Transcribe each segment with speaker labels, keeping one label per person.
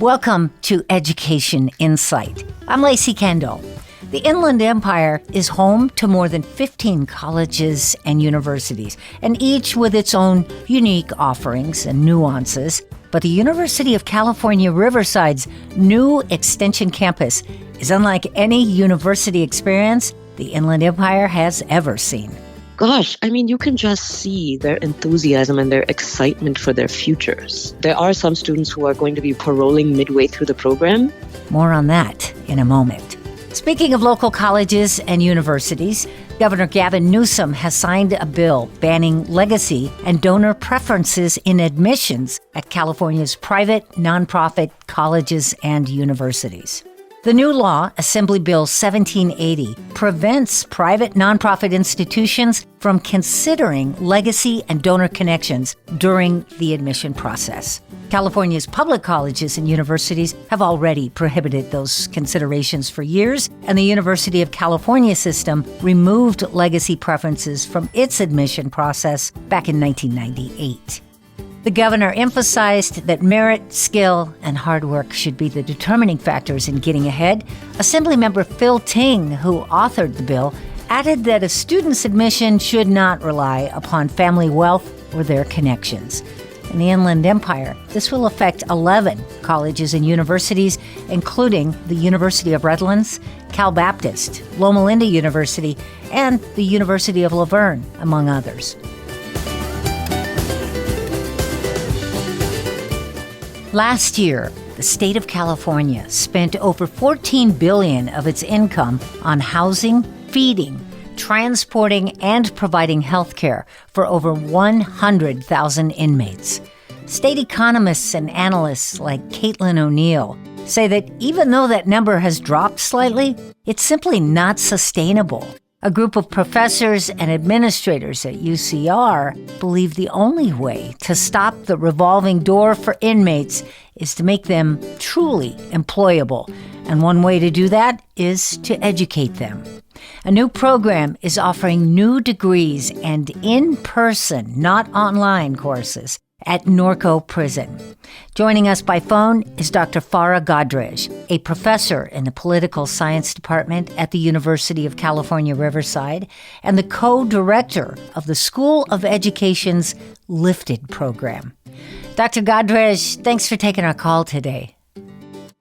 Speaker 1: Welcome to Education Insight. I'm Lacey Kendall. The Inland Empire is home to more than 15 colleges and universities, and each with its own unique offerings and nuances. But the University of California, Riverside's new Extension campus is unlike any university experience the Inland Empire has ever seen.
Speaker 2: Gosh, you can just see their enthusiasm and their excitement for their futures. There are some students who are going to be paroling midway through the program.
Speaker 1: More on that in a moment. Speaking of local colleges and universities, Governor Gavin Newsom has signed a bill banning legacy and donor preferences in admissions at California's private, nonprofit colleges and universities. The new law, Assembly Bill 1780, prevents private nonprofit institutions from considering legacy and donor connections during the admission process. California's public colleges and universities have already prohibited those considerations for years, and the University of California system removed legacy preferences from its admission process back in 1998. The governor emphasized that merit, skill, and hard work should be the determining factors in getting ahead. Assemblymember Phil Ting, who authored the bill, added that a student's admission should not rely upon family wealth or their connections. In the Inland Empire, this will affect 11 colleges and universities, including the University of Redlands, Cal Baptist, Loma Linda University, and the University of La Verne, among others. Last year, the state of California spent over $14 billion of its income on housing, feeding, transporting, and providing health care for over 100,000 inmates. State economists and analysts like Caitlin O'Neill say that even though that number has dropped slightly, it's simply not sustainable. A group of professors and administrators at UCR believe the only way to stop the revolving door for inmates is to make them truly employable. And one way to do that is to educate them. A new program is offering new degrees and in-person, not online courses at Norco Prison. Joining us by phone is Dr. Farah Godrej, a professor in the Political Science Department at the University of California, Riverside, and the co-director of the School of Education's Lifted program. Dr. Godrej, thanks for taking our call today.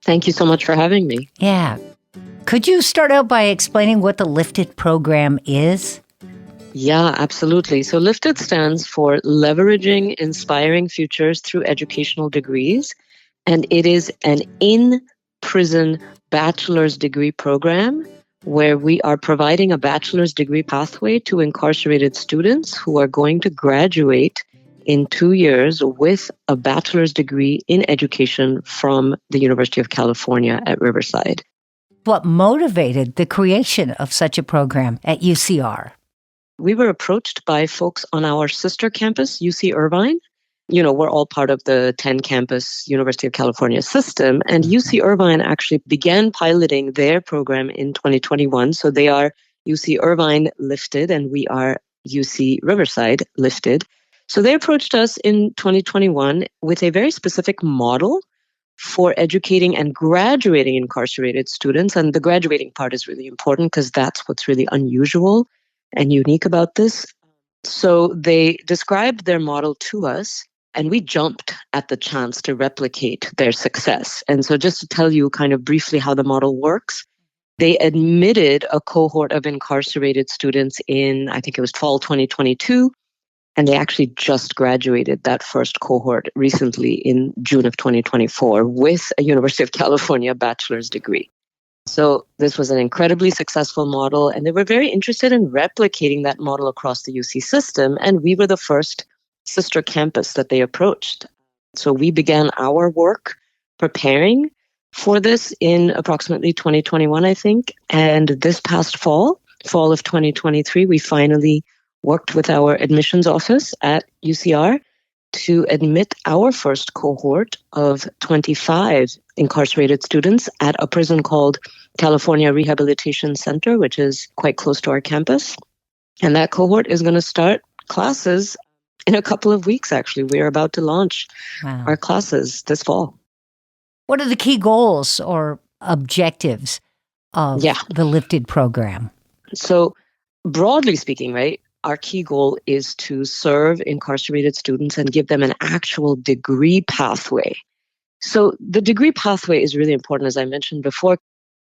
Speaker 2: Thank you so much for having me.
Speaker 1: Yeah. Could you start out by explaining what the Lifted program is?
Speaker 2: Yeah, absolutely. So LIFTED stands for Leveraging Inspiring Futures Through Educational Degrees, and it is an in-prison bachelor's degree program where we are providing a bachelor's degree pathway to incarcerated students who are going to graduate in 2 years with a bachelor's degree in education from the University of California at Riverside.
Speaker 1: What motivated the creation of such a program at UCR?
Speaker 2: We were approached by folks on our sister campus, UC Irvine. We're all part of the 10-campus University of California system, and UC Irvine actually began piloting their program in 2021. So they are UC Irvine Lifted, and we are UC Riverside Lifted. So they approached us in 2021 with a very specific model for educating and graduating incarcerated students. And the graduating part is really important because that's what's really unusual and unique about this. So they described their model to us, and we jumped at the chance to replicate their success. And so just to tell you kind of briefly how the model works, they admitted a cohort of incarcerated students in, I think it was fall 2022, and they actually just graduated that first cohort recently in June of 2024 with a University of California bachelor's degree. So this was an incredibly successful model, and they were very interested in replicating that model across the UC system, and we were the first sister campus that they approached. So we began our work preparing for this in approximately 2021, I think, and this past fall of 2023, we finally worked with our admissions office at UCR to admit our first cohort of 25 incarcerated students at a prison called California Rehabilitation Center, which is quite close to our campus. And that cohort is going to start classes in a couple of weeks, actually. We're about to launch our classes this fall.
Speaker 1: What are the key goals or objectives of
Speaker 2: Yeah.
Speaker 1: the lifted program?
Speaker 2: So broadly speaking, right, our key goal is to serve incarcerated students and give them an actual degree pathway. So the degree pathway is really important, as I mentioned before.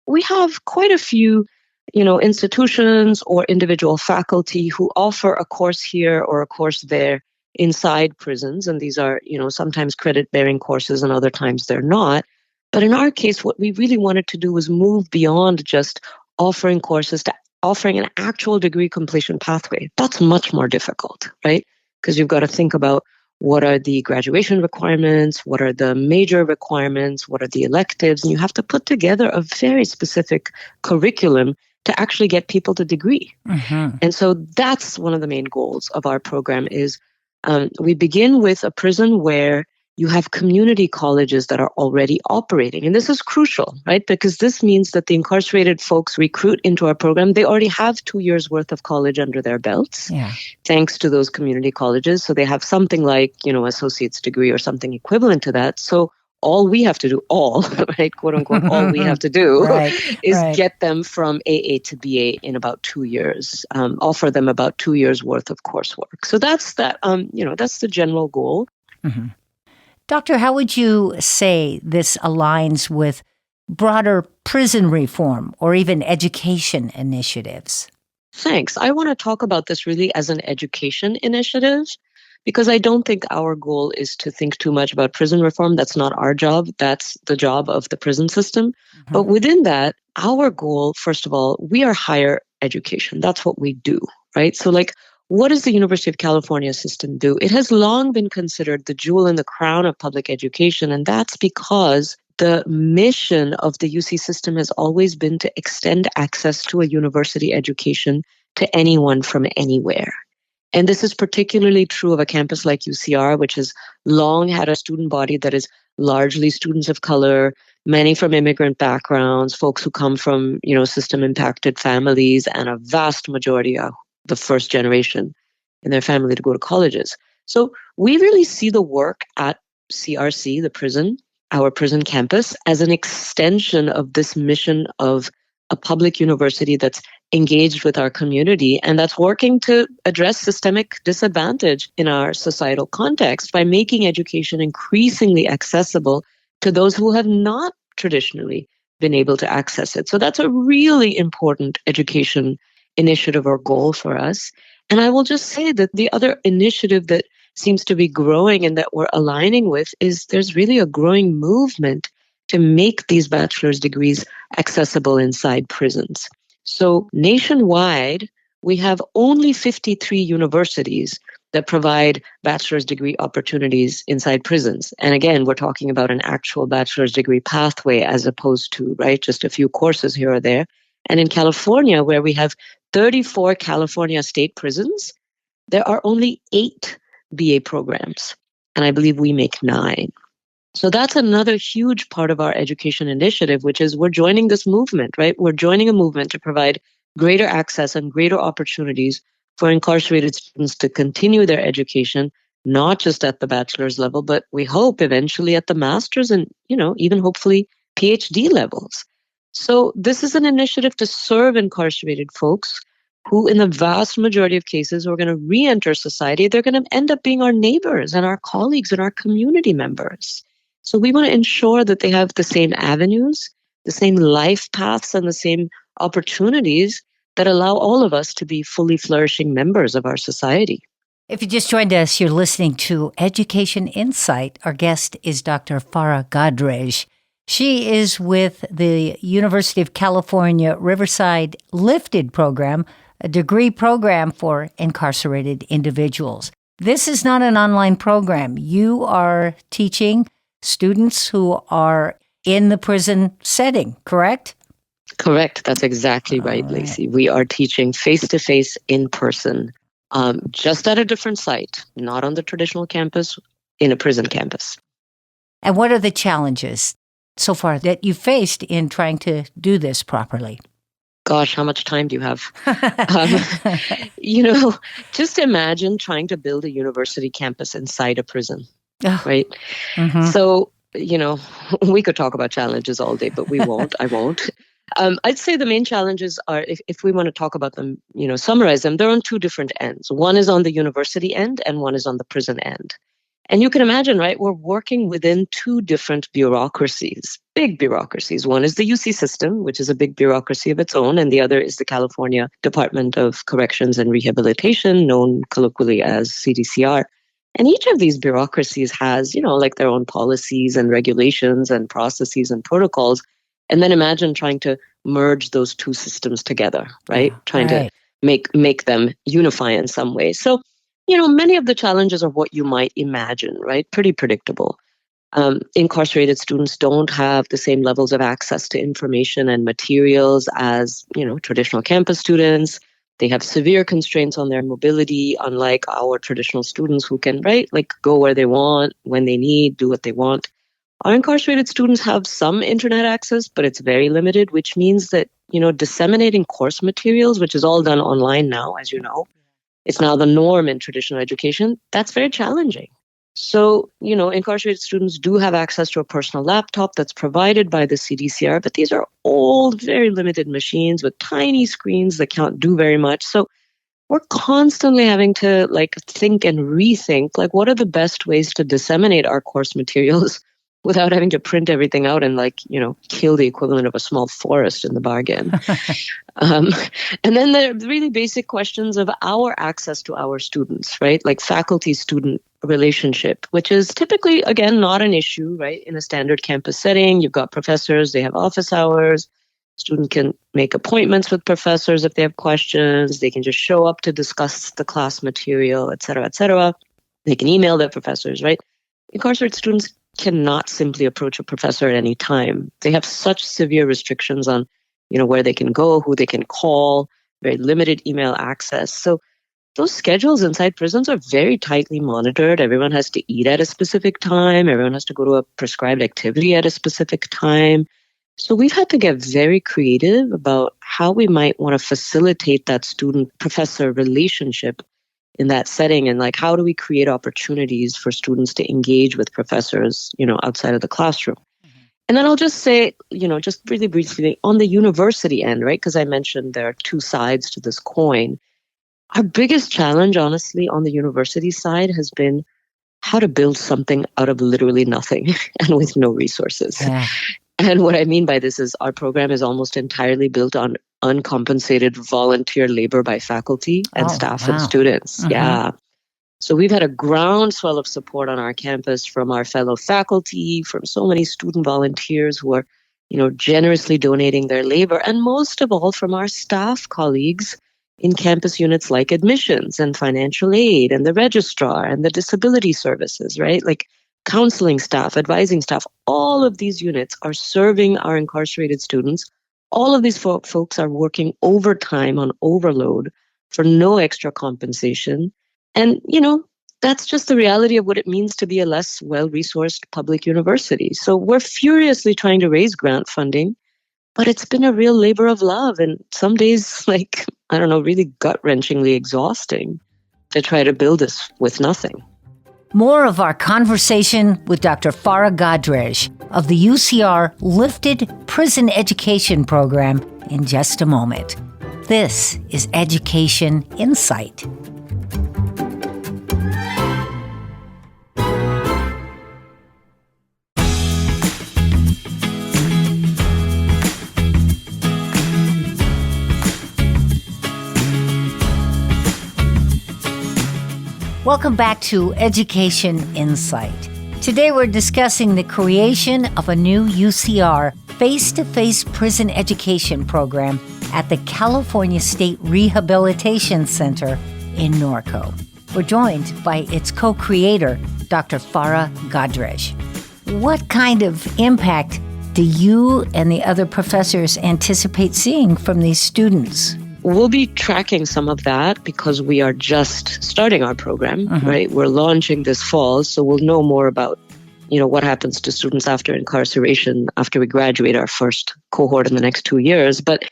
Speaker 2: We have quite a few, institutions or individual faculty who offer a course here or a course there inside prisons. And these are, sometimes credit-bearing courses and other times they're not. But in our case, what we really wanted to do was move beyond just offering courses to offering an actual degree completion pathway. That's much more difficult, right? Because you've got to think about what are the graduation requirements, what are the major requirements, what are the electives, and you have to put together a very specific curriculum to actually get people to degree.
Speaker 1: Mm-hmm.
Speaker 2: And so that's one of the main goals of our program is we begin with a prison where you have community colleges that are already operating. And this is crucial, right? Because this means that the incarcerated folks recruit into our program, they already have 2 years worth of college under their belts, thanks to those community colleges. So they have something like, associate's degree or something equivalent to that. So all we have to do, right, quote unquote, all we have to do is get them from AA to BA in about 2 years, offer them about 2 years worth of coursework. So that's that's the general goal.
Speaker 1: Mm-hmm. Doctor, how would you say this aligns with broader prison reform or even education initiatives?
Speaker 2: Thanks. I want to talk about this really as an education initiative because I don't think our goal is to think too much about prison reform. That's not our job. That's the job of the prison system. Mm-hmm. But within that, our goal, first of all, we are higher education. That's what we do, right? So what does the University of California system do? It has long been considered the jewel in the crown of public education, and that's because the mission of the UC system has always been to extend access to a university education to anyone from anywhere. And this is particularly true of a campus like UCR, which has long had a student body that is largely students of color, many from immigrant backgrounds, folks who come from, system-impacted families, and a vast majority of the first generation in their family to go to colleges. So we really see the work at CRC, the prison, our prison campus, as an extension of this mission of a public university that's engaged with our community and that's working to address systemic disadvantage in our societal context by making education increasingly accessible to those who have not traditionally been able to access it. So that's a really important education initiative or goal for us. And I will just say that the other initiative that seems to be growing and that we're aligning with is there's really a growing movement to make these bachelor's degrees accessible inside prisons. So nationwide, we have only 53 universities that provide bachelor's degree opportunities inside prisons. And again, we're talking about an actual bachelor's degree pathway as opposed to, right, just a few courses here or there. And in California, where we have 34 California state prisons, there are only 8 BA programs. And I believe we make 9. So that's another huge part of our education initiative, which is we're joining this movement, right? We're joining a movement to provide greater access and greater opportunities for incarcerated students to continue their education, not just at the bachelor's level, but we hope eventually at the master's and, even hopefully PhD levels. So this is an initiative to serve incarcerated folks who in the vast majority of cases who are going to re-enter society, they're going to end up being our neighbors and our colleagues and our community members. So we want to ensure that they have the same avenues, the same life paths, and the same opportunities that allow all of us to be fully flourishing members of our society.
Speaker 1: If you just joined us, you're listening to Education Insight. Our guest is Dr. Farah Godrej. She is with the University of California Riverside Lifted Program, a degree program for incarcerated individuals. This is not an online program. You are teaching students who are in the prison setting, correct?
Speaker 2: Correct. That's exactly right, Lacey. We are teaching face-to-face in person, just at a different site, not on the traditional campus, in a prison campus.
Speaker 1: And what are the challenges so far that you faced in trying to do this properly?
Speaker 2: Gosh, how much time do you have? Just imagine trying to build a university campus inside a prison, right? Mm-hmm. So we could talk about challenges all day, but we won't. I won't. I'd say the main challenges are, if we want to talk about them, summarize them, they're on two different ends. One is on the university end and one is on the prison end. And you can imagine, right, we're working within two different bureaucracies, big bureaucracies. One is the UC system, which is a big bureaucracy of its own, and the other is the California Department of Corrections and Rehabilitation, known colloquially as CDCR. And each of these bureaucracies has, like their own policies and regulations and processes and protocols. And then imagine trying to merge those two systems together, right? Trying to make them unify in some way. So, many of the challenges are what you might imagine, right? Pretty predictable. Incarcerated students don't have the same levels of access to information and materials as, traditional campus students. They have severe constraints on their mobility, unlike our traditional students who can, right, like go where they want, when they need, do what they want. Our incarcerated students have some internet access, but it's very limited, which means that, disseminating course materials, which is all done online now, as you know, it's now the norm in traditional education. That's very challenging. So, incarcerated students do have access to a personal laptop that's provided by the CDCR, but these are old, very limited machines with tiny screens that can't do very much. So we're constantly having to think and rethink, what are the best ways to disseminate our course materials without having to print everything out and kill the equivalent of a small forest in the bargain. And then there are really basic questions of our access to our students, right? Like faculty-student relationship, which is typically, again, not an issue, right? In a standard campus setting, you've got professors, they have office hours. Students can make appointments with professors if they have questions. They can just show up to discuss the class material, et cetera, et cetera. They can email their professors, right? Incarcerated students cannot simply approach a professor at any time. They have such severe restrictions on, where they can go, who they can call, very limited email access. So those schedules inside prisons are very tightly monitored. Everyone has to eat at a specific time. Everyone has to go to a prescribed activity at a specific time. So we've had to get very creative about how we might want to facilitate that student-professor relationship in that setting, and how do we create opportunities for students to engage with professors, outside of the classroom. And then I'll just say, just really briefly, on the university end, right, because I mentioned there are two sides to this coin. Our biggest challenge, honestly, on the university side has been how to build something out of literally nothing and with no resources.
Speaker 1: Yeah.
Speaker 2: And what I mean by this is our program is almost entirely built on uncompensated volunteer labor by faculty and staff and students. Mm-hmm. Yeah. So we've had a groundswell of support on our campus from our fellow faculty, from so many student volunteers who are, generously donating their labor, and most of all from our staff colleagues in campus units like admissions and financial aid and the registrar and the disability services, right? Counseling staff, advising staff, all of these units are serving our incarcerated students. All of these folks are working overtime on overload for no extra compensation. And, that's just the reality of what it means to be a less well-resourced public university. So we're furiously trying to raise grant funding, but it's been a real labor of love. And some days, really gut-wrenchingly exhausting to try to build this with nothing.
Speaker 1: More of our conversation with Dr. Farah Godrej of the UCR Lifted Prison Education Program in just a moment. This is Education Insight. Welcome back to Education Insight. Today we're discussing the creation of a new UCR face-to-face prison education program at the California State Rehabilitation Center in Norco. We're joined by its co-creator, Dr. Farah Godrej. What kind of impact do you and the other professors anticipate seeing from these students?
Speaker 2: We'll be tracking some of that because we are just starting our program, right? We're launching this fall, so we'll know more about, what happens to students after incarceration, after we graduate our first cohort in the next 2 years. But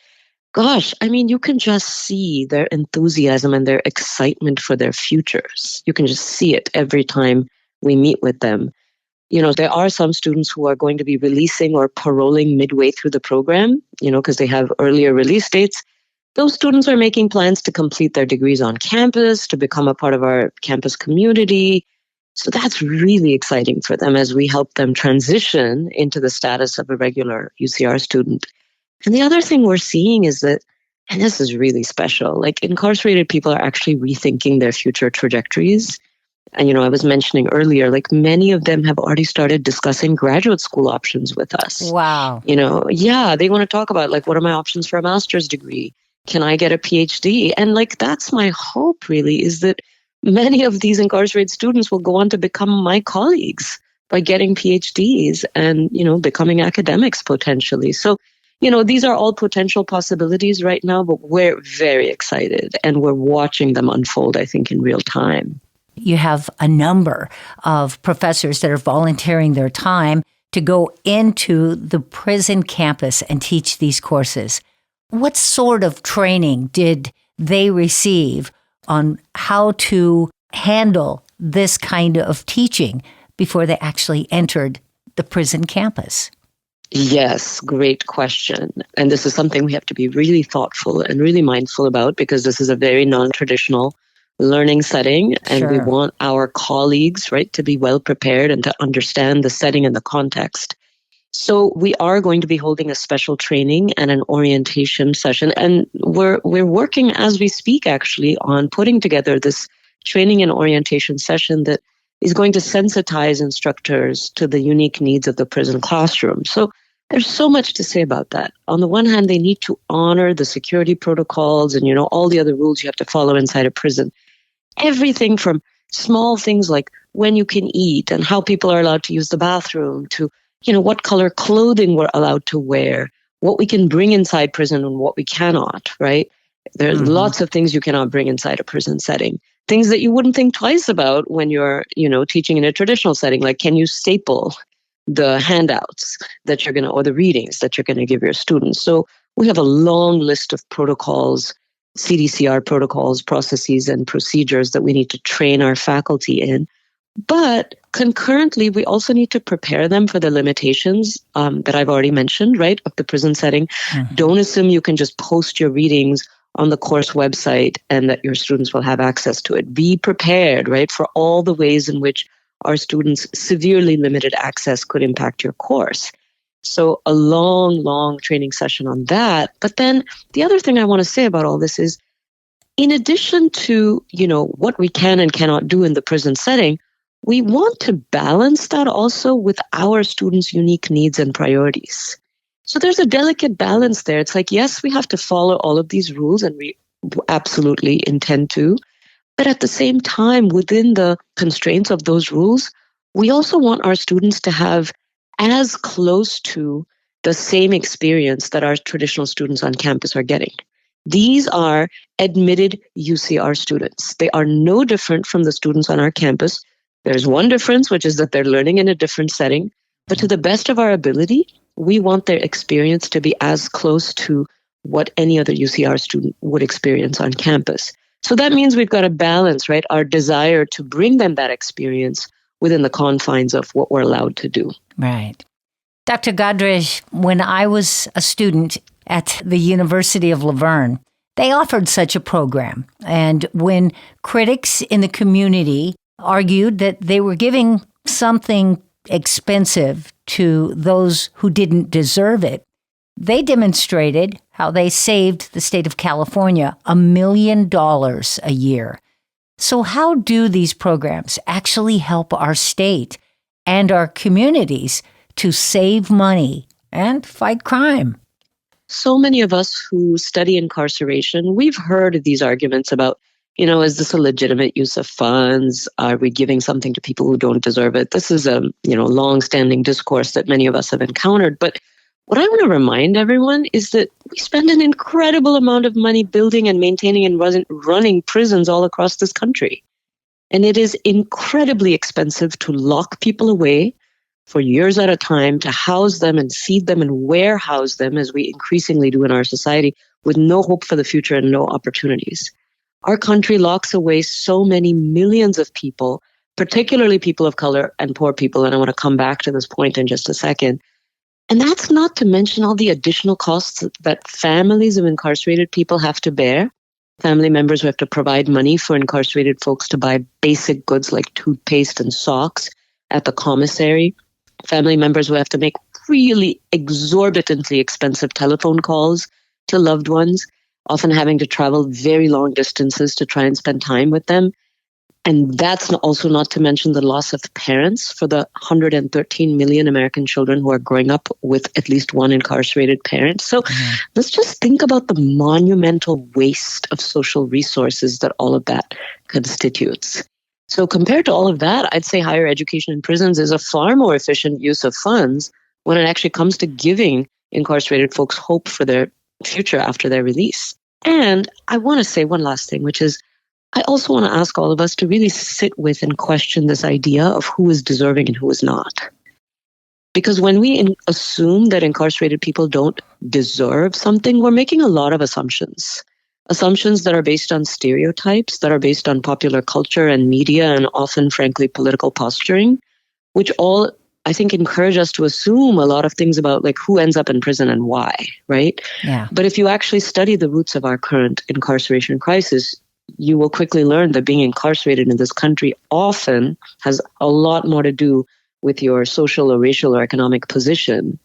Speaker 2: gosh, you can just see their enthusiasm and their excitement for their futures. You can just see it every time we meet with them. There are some students who are going to be releasing or paroling midway through the program, because they have earlier release dates. Those students are making plans to complete their degrees on campus, to become a part of our campus community. So that's really exciting for them as we help them transition into the status of a regular UCR student. And the other thing we're seeing is that, and this is really special, like incarcerated people are actually rethinking their future trajectories. And, I was mentioning earlier, like many of them have already started discussing graduate school options with us.
Speaker 1: Wow.
Speaker 2: They want to talk about like, what are my options for a master's degree? Can I get a PhD? And like, that's my hope really, is that many of these incarcerated students will go on to become my colleagues by getting PhDs and, becoming academics potentially. So, these are all potential possibilities right now, but we're very excited and we're watching them unfold, I think, in real time.
Speaker 1: You have a number of professors that are volunteering their time to go into the prison campus and teach these courses. What sort of training did they receive on how to handle this kind of teaching before they actually entered the prison campus?
Speaker 2: Yes, great question. And this is something we have to be really thoughtful and really mindful about, because this is a very non-traditional learning setting, and we want our colleagues, right, to be well prepared and to understand the setting and the context. So we are going to be holding a special training and an orientation session, and we're working as we speak actually on putting together this training and orientation session that is going to sensitize instructors to the unique needs of the prison classroom. So there's so much to say about that. On the one hand, they need to honor the security protocols and, all the other rules you have to follow inside a prison. Everything from small things like when you can eat and how people are allowed to use the bathroom to, what color clothing we're allowed to wear, what we can bring inside prison and what we cannot, right? There's lots of things you cannot bring inside a prison setting. Things that you wouldn't think twice about when you're, teaching in a traditional setting, like can you staple the handouts that you're going to, or the readings that you're going to give your students. So we have a long list of protocols, CDCR protocols, processes, and procedures that we need to train our faculty in. But concurrently, we also need to prepare them for the limitations that I've already mentioned, right, of the prison setting. Don't assume you can just post your readings on the course website and that your students will have access to it. Be prepared, right, for all the ways in which our students' severely limited access could impact your course. So a long training session on that. But then the other thing I want to say about all this is, in addition to, what we can and cannot do in the prison setting, we want to balance that also with our students' unique needs and priorities. So there's a delicate balance there. It's like, yes, we have to follow all of these rules, and we absolutely intend to. But at the same time, within the constraints of those rules, we also want our students to have as close to the same experience that our traditional students on campus are getting. These are admitted UCR students. They are no different from the students on our campus. There's one difference, which is that they're learning in a different setting. But to the best of our ability, we want their experience to be as close to what any other UCR student would experience on campus. So that means we've got to balance, right, our desire to bring them that experience within the confines of what we're allowed to do.
Speaker 1: Right. Dr. Godrej, when I was a student at the University of Laverne, they offered such a program. And when critics in the community argued that they were giving something expensive to those who didn't deserve it, they demonstrated how they saved the state of California $1 million a year. So how do these programs actually help our state and our communities to save money and fight crime?
Speaker 2: So many of us who study incarceration, we've heard these arguments about, is this a legitimate use of funds? Are we giving something to people who don't deserve it? This is a, long-standing discourse that many of us have encountered. But what I want to remind everyone is that we spend an incredible amount of money building and maintaining and running prisons all across this country. And it is incredibly expensive to lock people away for years at a time, to house them and feed them and warehouse them, as we increasingly do in our society, with no hope for the future and no opportunities. Our country locks away so many millions of people particularly people of color and poor people. And I want to come back to this point in just a second. And that's not to mention all the additional costs that families of incarcerated people have to bear. Family members who have to provide money for incarcerated folks to buy basic goods like toothpaste and socks at the commissary. Family members who have to make really exorbitantly expensive telephone calls to loved ones, often having to travel very long distances to try and spend time with them. And that's also not to mention the loss of parents for the 113 million American children who are growing up with at least one incarcerated parent. So let's just think about the monumental waste of social resources that all of that constitutes. So compared to all of that, I'd say higher education in prisons is a far more efficient use of funds when it actually comes to giving incarcerated folks hope for their future after their release. And I want to say one last thing, which is I also want to ask all of us to really sit with and question this idea of who is deserving and who is not. Because when we assume that incarcerated people don't deserve something, we're making a lot of assumptions. Assumptions that are based on stereotypes, that are based on popular culture and media, and often, frankly, political posturing, which all, I think, encourage us to assume a lot of things about like who ends up in prison and why, right?
Speaker 1: Yeah.
Speaker 2: But if you actually study the roots of our current incarceration crisis, you will quickly learn that being incarcerated in this country often has a lot more to do with your social or racial or economic position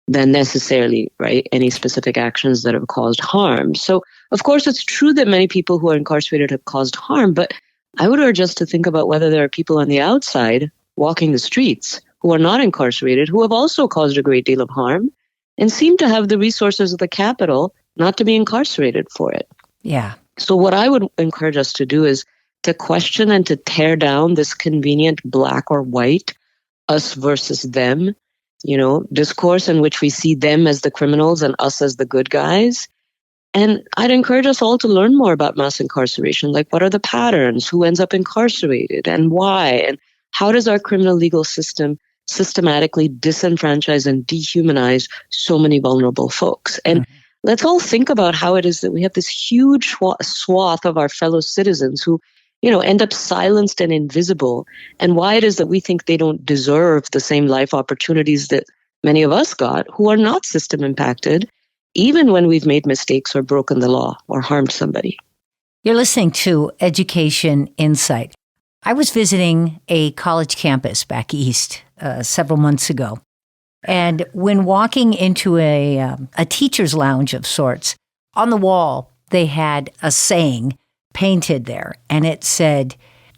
Speaker 2: than necessarily, right, any specific actions that have caused harm. So, of course, it's true that many people who are incarcerated have caused harm, but I would urge us to think about whether there are people on the outside walking the streets who are not incarcerated who have also caused a great deal of harm and seem to have the resources of the capital not to be incarcerated for it.
Speaker 1: Yeah.
Speaker 2: So what I would encourage us to do is to question and to tear down this convenient black or white, us versus them, discourse in which we see them as the criminals and us as the good guys. And I'd encourage us all to learn more about mass incarceration, like what are the patterns, who ends up incarcerated and why, and how does our criminal legal system systematically disenfranchise and dehumanize so many vulnerable folks. And let's all think about how it is that we have this huge swath of our fellow citizens who, end up silenced and invisible, and why it is that we think they don't deserve the same life opportunities that many of us got who are not system impacted, even when we've made mistakes or broken the law or harmed somebody.
Speaker 1: You're listening to Education Insight. I was visiting a college campus back east several months ago. And when walking into a teacher's lounge of sorts, on the wall, they had a saying painted there, and it said,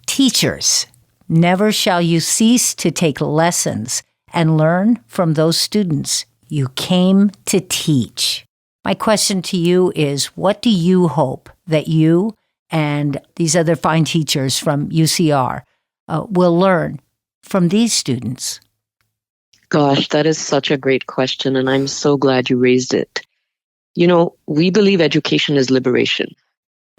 Speaker 1: "Teachers, never shall you cease to take lessons and learn from those students you came to teach." My question to you is, what do you hope that you and these other fine teachers from UCR will learn from these students?
Speaker 2: Gosh, that is such a great question, and I'm so glad you raised it. We believe education is liberation,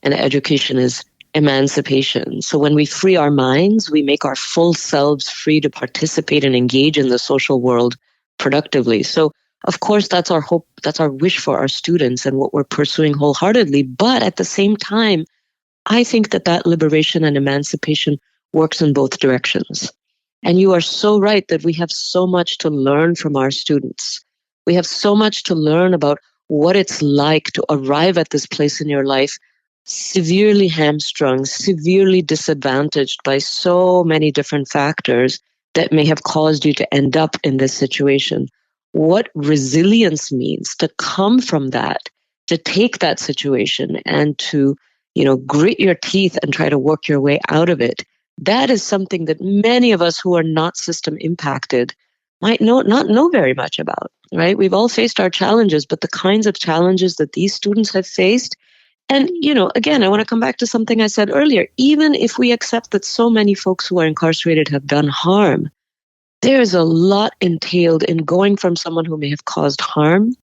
Speaker 2: and education is emancipation. So when we free our minds, we make our full selves free to participate and engage in the social world productively. So, of course, that's our hope, that's our wish for our students and what we're pursuing wholeheartedly. But at the same time, I think that liberation and emancipation works in both directions. And you are so right that we have so much to learn from our students. We have so much to learn about what it's like to arrive at this place in your life severely hamstrung, severely disadvantaged by so many different factors that may have caused you to end up in this situation. What resilience means to come from that, to take that situation and to, grit your teeth and try to work your way out of it. That is something that many of us who are not system impacted might not know very much about, right? We've all faced our challenges, but the kinds of challenges that these students have faced, and, again, I want to come back to something I said earlier. Even if we accept that so many folks who are incarcerated have done harm, there is a lot entailed in going from someone who may have caused harm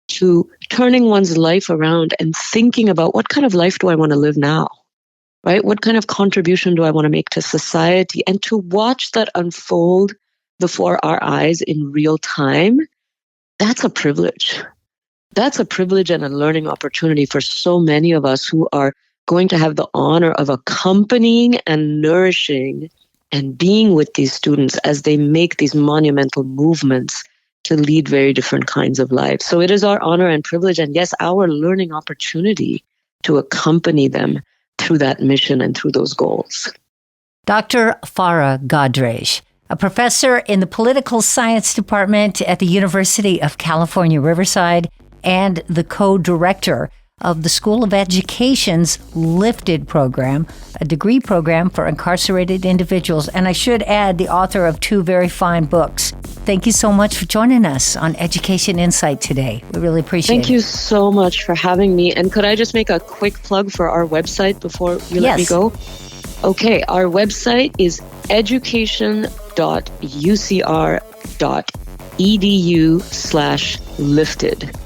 Speaker 2: to turning one's life around and thinking about what kind of life do I want to live now? Right? What kind of contribution do I want to make to society? And to watch that unfold before our eyes in real time, that's a privilege. That's a privilege and a learning opportunity for so many of us who are going to have the honor of accompanying and nourishing and being with these students as they make these monumental movements to lead very different kinds of lives. So it is our honor and privilege, and yes, our learning opportunity to accompany them through that mission and through those goals.
Speaker 1: Dr. Farah Godrej, a professor in the Political Science Department at the University of California, Riverside, and the co-director of the School of Education's Lifted program, a degree program for incarcerated individuals. And I should add, the author of 2 very fine books. Thank you so much for joining us on Education Insight today. We really appreciate it.
Speaker 2: Thank you so much for having me. And could I just make a quick plug for our website before you let me go? Okay, our website is education.ucr.edu/lifted.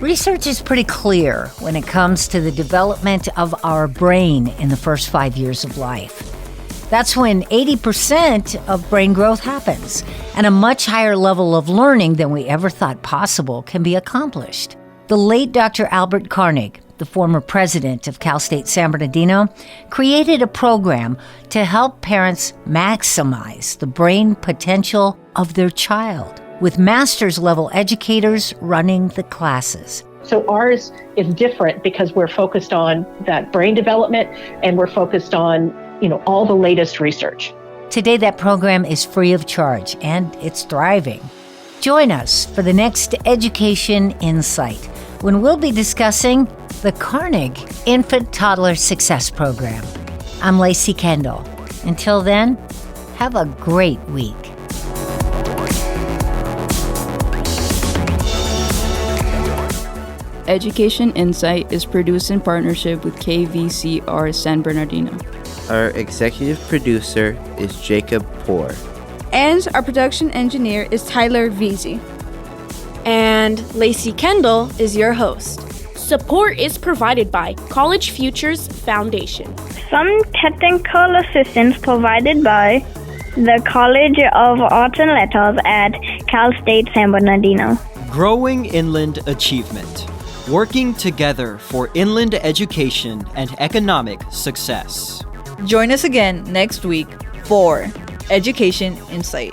Speaker 1: Research is pretty clear when it comes to the development of our brain in the first 5 years of life. That's when 80% of brain growth happens, and a much higher level of learning than we ever thought possible can be accomplished. The late Dr. Albert Koenig, the former president of Cal State San Bernardino, created a program to help parents maximize the brain potential of their child, with master's level educators running the classes.
Speaker 3: So ours is different because we're focused on that brain development, and we're focused on, all the latest research.
Speaker 1: Today, that program is free of charge, and it's thriving. Join us for the next Education Insight, when we'll be discussing the Carnegie Infant Toddler Success Program. I'm Lacey Kendall. Until then, have a great week.
Speaker 4: Education Insight is produced in partnership with KVCR San Bernardino.
Speaker 5: Our executive producer is Jacob Poor.
Speaker 6: And our production engineer is Tyler Veazey.
Speaker 7: And Lacey Kendall is your host. Support is provided by College Futures Foundation.
Speaker 8: Some technical assistance provided by the College of Arts and Letters at Cal State San Bernardino.
Speaker 9: Growing Inland Achievement. Working together for inland education and economic success.
Speaker 6: Join us again next week for Education Insight.